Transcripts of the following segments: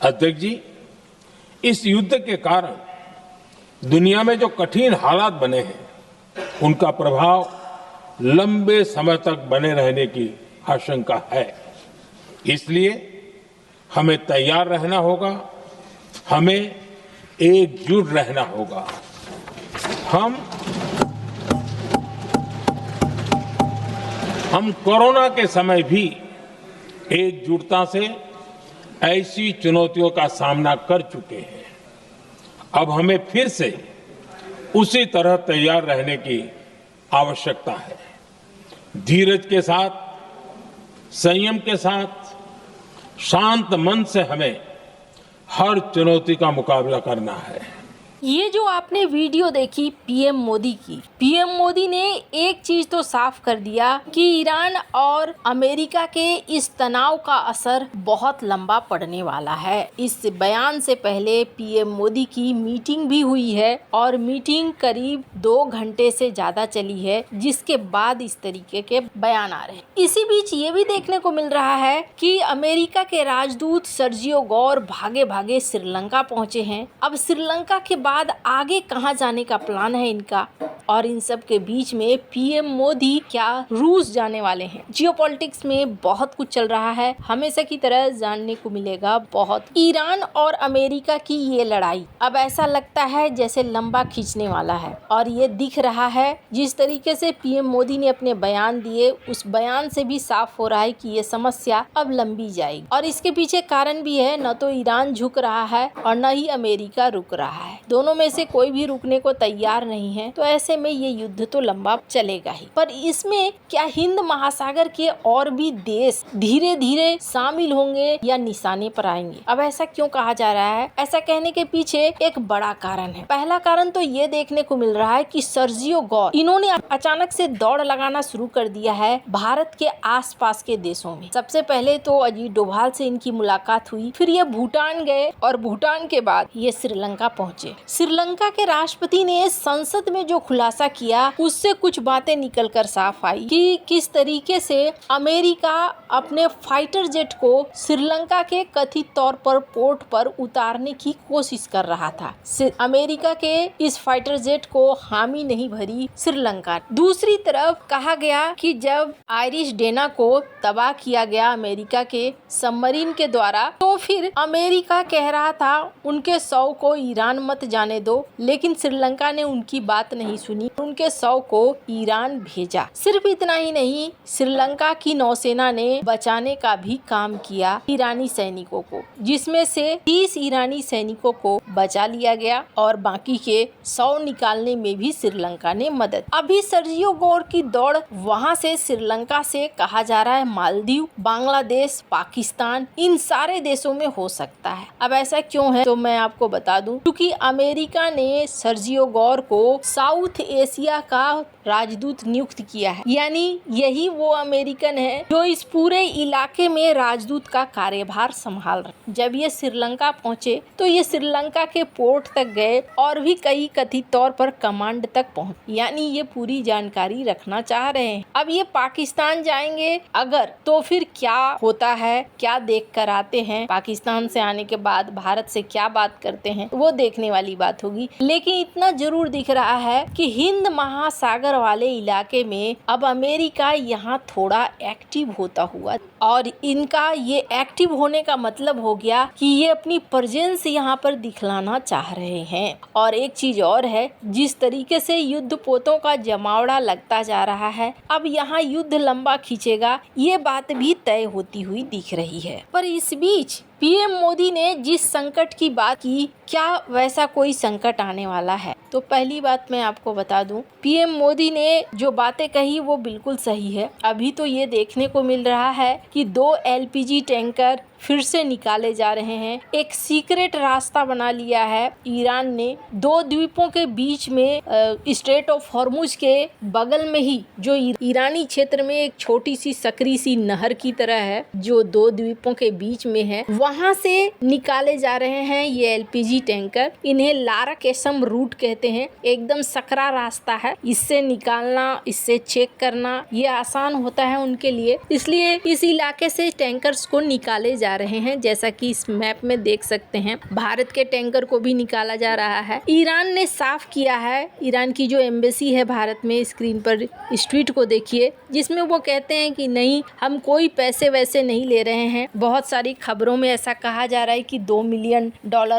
अध्यक्ष जी, इस युद्ध के कारण दुनिया में जो कठिन हालात बने हैं उनका प्रभाव लंबे समय तक बने रहने की आशंका है। इसलिए हमें तैयार रहना होगा, हमें एकजुट रहना होगा। हम कोरोना के समय भी एकजुटता से ऐसी चुनौतियों का सामना कर चुके हैं। अब हमें फिर से उसी तरह तैयार रहने की आवश्यकता है। धीरज के साथ, संयम के साथ, शांत मन से हमें हर चुनौती का मुकाबला करना है। ये जो आपने वीडियो देखी पीएम मोदी की, पीएम मोदी ने एक चीज तो साफ कर दिया कि ईरान और अमेरिका के इस तनाव का असर बहुत लंबा पड़ने वाला है। इस बयान से पहले पीएम मोदी की मीटिंग भी हुई है और मीटिंग करीब 2 घंटे से ज्यादा चली है, जिसके बाद इस तरीके के बयान आ रहे हैं। इसी बीच ये भी देखने को मिल रहा है कि अमेरिका के राजदूत सर्जियो गौर भागे भागे श्रीलंका पहुंचे हैं। अब श्रीलंका के बाद आगे कहां जाने का प्लान है इनका, और इन सब के बीच में पीएम मोदी क्या रूस जाने वाले हैं। जियोपॉलिटिक्स में बहुत कुछ चल रहा है, हमेशा की तरह जानने को मिलेगा बहुत। ईरान और अमेरिका की ये लड़ाई अब ऐसा लगता है जैसे लंबा खींचने वाला है, और ये दिख रहा है जिस तरीके से पीएम मोदी ने अपने बयान दिए, उस बयान से भी साफ हो रहा है कि ये समस्या अब लंबी जाएगी। और इसके पीछे कारण भी है, न तो ईरान झुक रहा है और न ही अमेरिका रुक रहा है। दोनों में से कोई भी रुकने को तैयार नहीं है, तो ऐसे में ये युद्ध तो लंबा चलेगा ही। पर इसमें क्या हिंद महासागर के और भी देश धीरे धीरे शामिल होंगे या निशाने पर आएंगे? अब ऐसा क्यों कहा जा रहा है? ऐसा कहने के पीछे एक बड़ा कारण है। पहला कारण तो ये देखने को मिल रहा है कि सर्जियो गौर इन्होंने अचानक से दौड़ लगाना शुरू कर दिया है भारत के आसपास के देशों में। सबसे पहले तो अजीत डोभाल से इनकी मुलाकात हुई, फिर ये भूटान गए और भूटान के बाद ये श्रीलंका पहुंचे। श्रीलंका के राष्ट्रपति ने संसद में जो खुलासा किया, उससे कुछ बातें निकलकर साफ आई कि किस तरीके से अमेरिका अपने फाइटर जेट को श्रीलंका के कथित तौर पर पोर्ट पर उतारने की कोशिश कर रहा था। अमेरिका के इस फाइटर जेट को हामी नहीं भरी श्रीलंका। दूसरी तरफ कहा गया कि जब आयरिश डेना को तबाह किया गया अमेरिका के सबमरीन के द्वारा, तो फिर अमेरिका कह रहा था उनके 100 को ईरान मत जाने दो, लेकिन श्रीलंका ने उनकी बात नहीं सुनी, उनके 100 को ईरान भेजा। सिर्फ इतना ही नहीं, श्रीलंका की नौसेना ने बचाने का भी काम किया ईरानी सैनिकों को, जिसमें से 30 ईरानी सैनिकों को बचा लिया गया और बाकी के 100 निकालने में भी श्रीलंका ने मदद। अभी सर्जियो गौर की दौड़ वहां से श्रीलंका से कहा जा रहा है मालदीव, बांग्लादेश, पाकिस्तान, इन सारे देशों में हो सकता है। अब ऐसा क्यों है तो मैं आपको बता दूं, क्योंकि अमेरिका ने सर्जियो गौर को साउथ एशिया का राजदूत नियुक्त किया है। यानी यही वो अमेरिकन है जो इस पूरे इलाके में राजदूत का कार्यभार संभाल रहे। जब ये श्रीलंका पहुंचे तो ये श्रीलंका के पोर्ट तक गए और भी कई कथित तौर पर कमांड तक पहुंचे, यानी ये पूरी जानकारी रखना चाह रहे हैं। अब ये पाकिस्तान जाएंगे अगर, तो फिर क्या होता है, क्या देख कर आते हैं, पाकिस्तान से आने के बाद भारत से क्या बात करते हैं, वो देखने वाली बात होगी। लेकिन इतना जरूर दिख रहा है कि हिंद महासागर वाले इलाके में अब अमेरिका यहाँ थोड़ा एक्टिव होता हुआ, और इनका ये एक्टिव होने का मतलब हो गया कि ये अपनी प्रेजेंस यहाँ पर दिखलाना चाह रहे हैं। और एक चीज और है, जिस तरीके से युद्ध पोतों का जमावड़ा लगता जा रहा है, अब यहाँ युद्ध लंबा खींचेगा, ये बात भी तय होती हुई दिख रही है। पर इस बीच पीएम मोदी ने जिस संकट की बात की, क्या वैसा कोई संकट आने वाला है? तो पहली बात मैं आपको बता दूं, पीएम मोदी ने जो बातें कही वो बिल्कुल सही है। अभी तो ये देखने को मिल रहा है कि 2 एलपीजी टैंकर फिर से निकाले जा रहे हैं। एक सीक्रेट रास्ता बना लिया है ईरान ने 2 द्वीपों के बीच में, स्ट्रेट ऑफ हॉर्मुज के बगल में ही, जो ईरानी क्षेत्र में एक छोटी सी सकरी सी नहर की तरह है, जो 2 द्वीपों के बीच में है, वहां से निकाले जा रहे हैं ये एलपीजी टैंकर। इन्हें लारा केसम रूट कहते हैं। एकदम सकरा रास्ता है, इससे निकालना, इससे चेक करना ये आसान होता है उनके लिए, इसलिए इस इलाके से टैंकर्स को निकाले जा जा रहे हैं, जैसा कि इस मैप में देख सकते हैं। भारत के टैंकर को भी निकाला जा रहा है। ईरान ने साफ किया है, ईरान की जो एम्बेसी है भारत में, स्क्रीन पर इस ट्वीट को देखिए, जिसमें वो कहते हैं कि नहीं, हम कोई पैसे वैसे नहीं ले रहे हैं। बहुत सारी खबरों में ऐसा कहा जा रहा है कि $2 मिलियन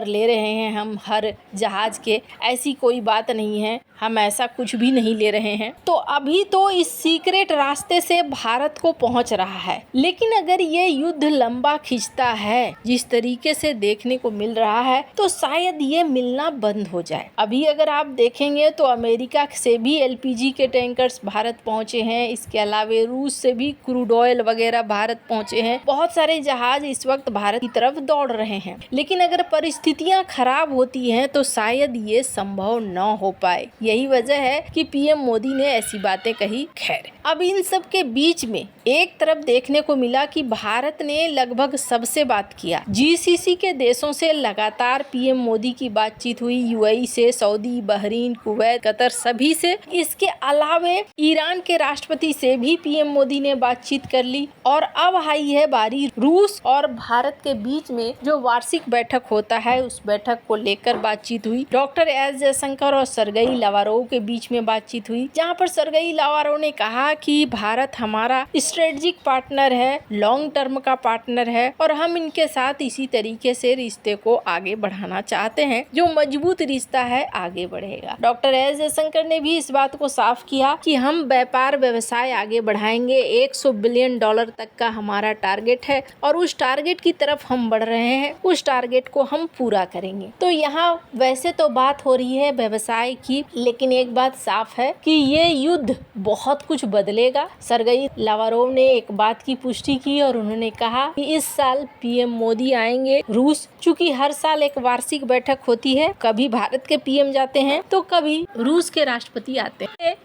ले रहे हैं हम हर जहाज के। ऐसी कोई बात नहीं है, हम ऐसा कुछ भी नहीं ले रहे हैं। तो अभी तो इस सीक्रेट रास्ते से भारत को पहुंच रहा है, लेकिन अगर ये युद्ध लंबा खिंचता है जिस तरीके से देखने को मिल रहा है, तो शायद ये मिलना बंद हो जाए। अभी अगर आप देखेंगे तो अमेरिका से भी LPG के टैंकर्स भारत पहुंचे हैं, इसके अलावा रूस से भी क्रूड ऑयल वगैरह भारत पहुंचे हैं। बहुत सारे जहाज इस वक्त भारत की तरफ दौड़ रहे हैं, लेकिन अगर परिस्थितियां खराब होती हैं तो शायद ये संभव न हो पाए। यही वजह है कि PM मोदी ने ऐसी बातें कही। खैर, अब इन सब के बीच में एक तरफ देखने को मिला कि भारत ने लगभग सबसे बात किया। GCC के देशों से लगातार PM मोदी की बातचीत हुई, UAE से, सऊदी, बहरीन, कुवैत, कतर, सभी से। इसके अलावे ईरान के राष्ट्रपति से भी PM मोदी ने बातचीत कर ली। और अब आई है बारी रूस और भारत के बीच में जो वार्षिक बैठक होता है, उस बैठक को लेकर बातचीत हुई। डॉक्टर एस जयशंकर और सर्गेई लावारोव के बीच में बातचीत हुई, जहां पर सर्गेई लावारोव ने कहा कि भारत हमारा स्ट्रेटेजिक पार्टनर है, लॉन्ग टर्म का पार्टनर है, और हम इनके साथ इसी तरीके से रिश्ते को आगे बढ़ाना चाहते हैं। जो मजबूत रिश्ता है आगे बढ़ेगा। डॉक्टर एस जयशंकर ने भी इस बात को साफ किया कि हम व्यापार व्यवसाय आगे बढ़ाएंगे। $100 बिलियन तक का हमारा टारगेट है और उस टारगेट की तरफ हम बढ़ रहे हैं, उस टारगेट को हम पूरा करेंगे। तो यहाँ वैसे तो बात हो रही है व्यवसाय की, लेकिन एक बात साफ है कि ये युद्ध बहुत कुछ बदलेगा। सर्गेई लावारोव ने एक बात की पुष्टि की और उन्होंने कहा कि इस साल PM मोदी आएंगे रूस। चूंकि हर साल एक वार्षिक बैठक होती है, कभी भारत के PM जाते हैं तो कभी रूस के राष्ट्रपति आते हैं।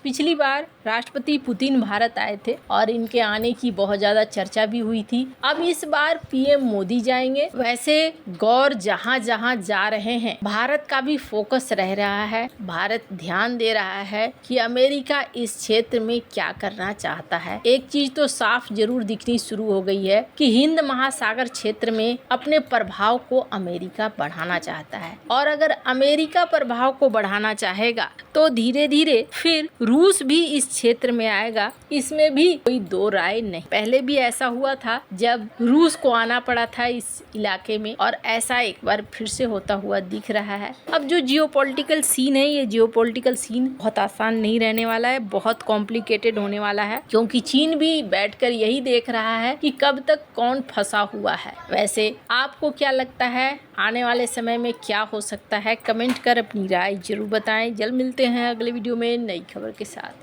पिछली बार राष्ट्रपति पुतिन भारत आए थे और इनके आने की बहुत ज्यादा चर्चा भी हुई थी। अब इस बार PM मोदी जाएंगे। वैसे गौर जहां जहां जा रहे हैं, भारत का भी फोकस रह रहा है। भारत ध्यान दे रहा है कि अमेरिका इस क्षेत्र में क्या करना चाहता है। एक चीज तो साफ जरूर दिखनी शुरू हो गई है कि हिंद महासागर क्षेत्र में अपने प्रभाव को अमेरिका बढ़ाना चाहता है, और अगर अमेरिका प्रभाव को बढ़ाना चाहेगा तो धीरे धीरे फिर रूस भी इस क्षेत्र में आएगा। इसमें भी कोई दो राय नहीं। पहले भी ऐसा हुआ था जब रूस को आना पड़ा था इस इलाके में, और ऐसा एक बार फिर से होता हुआ दिख रहा है। अब जो जियोपॉलिटिकल सीन है, ये जियोपॉलिटिकल सीन बहुत आसान नहीं रहने वाला है, बहुत कॉम्प्लिकेटेड होने वाला है, क्योंकि चीन भी बैठकर यही देख रहा है कि कब तक कौन फंसा हुआ है। वैसे आपको क्या लगता है आने वाले समय में क्या हो सकता है? कमेंट कर अपनी राय जरूर बताएं। जल्द मिलते हैं अगले वीडियो में नई खबर के साथ।